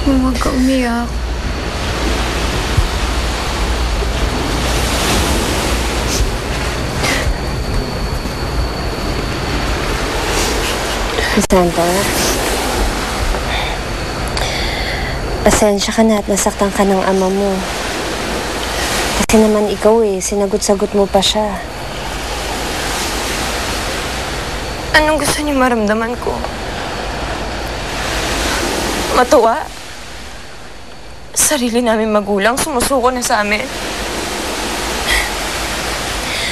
Huwag ka umiyak. Santa, pasensya ka na at nasaktan ka ng ama mo. Kasi naman ikaw sinagot-sagot mo pa siya. Anong gusto niyo maramdaman ko? Matuwa? Sarili namin magulang, sumusuko na sa amin.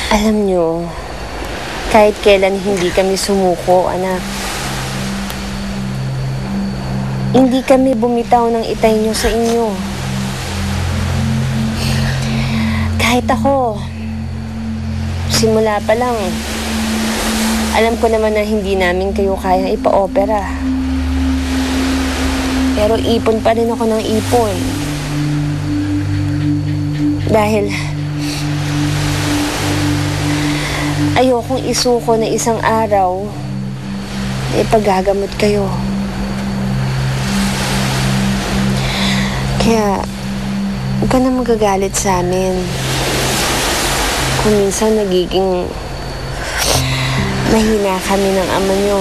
Alam niyo, kahit kailan hindi kami sumuko, anak. Hindi kami bumitaw ng itay niyo sa inyo. Kahit ako, simula pa lang, alam ko naman na hindi namin kayo kaya ipa-opera. Pero ipon pa rin ako ng ipon. Dahil ayokong isuko na isang araw na ipagagamot kayo. Kaya, huwag ka na magagalit sa amin. Kung minsan nagiging mahina kami ng ama nyo.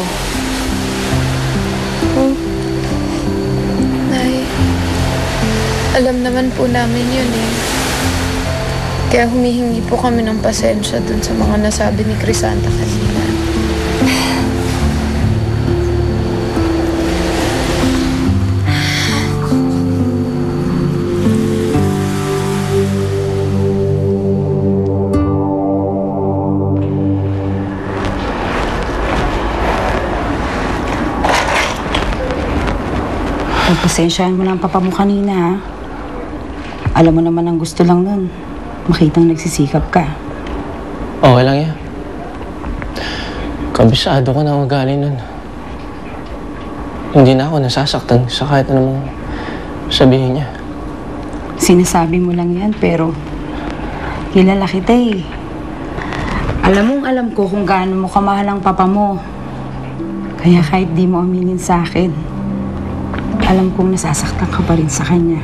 Nay, alam naman po namin yun Kaya humihingi po kami ng pasensya dun sa mga nasabi ni Crisanta kanina. Pagpasensyahan mo na ang papa mo kanina, ha? Alam mo naman ang gusto lang nun. Makitang nagsisikap ka. Okay lang yan. Kabisado ko na ugali nun. Hindi na ako nasasaktan sa kahit anong sabihin niya. Sinasabi mo lang yan, pero kilala kita Alam ko kung gaano mo kamahal ang papa mo. Kaya kahit di mo aminin sa akin, alam kong nasasaktan ka pa rin sa kanya.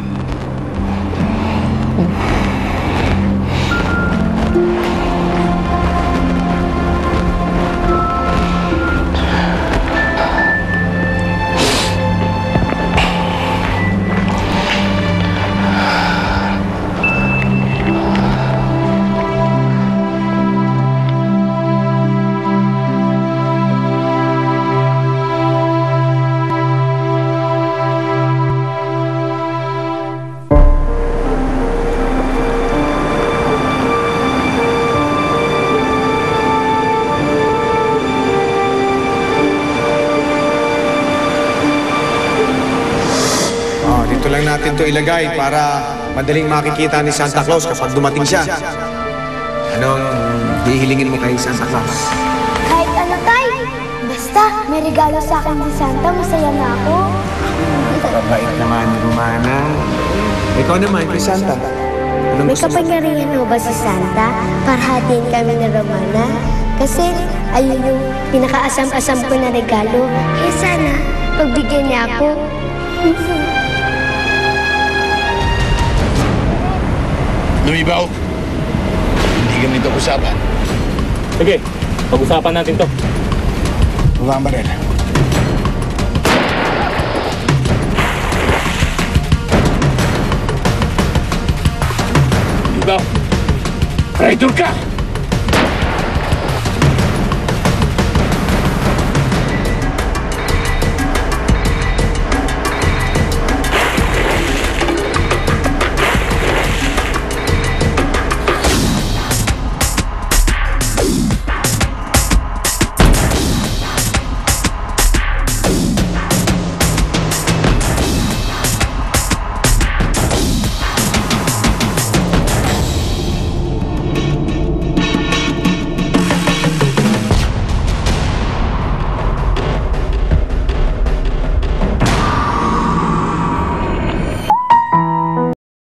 Dito lang natin to ilagay para madaling makikita ni Santa Claus kapag dumating siya. Anong hihilingin mo kay Santa Claus? Kahit ano, Tay. Basta, may regalo sa akin ni Santa, masaya na ako. Mabait naman, Romana. Ikaw naman, kay Santa. Anong May gusto mo? kapangyarihan mo ba si Santa para hatiin kami ni Romana? Kasi ayun yung pinakaasam-asam ko na regalo. Sana, pagbigyan niya ako. Lumibaw! Hindi ganito usapan. Sige, pag-usapan natin to. Baba ang baril. Lumibaw! Traitor ka!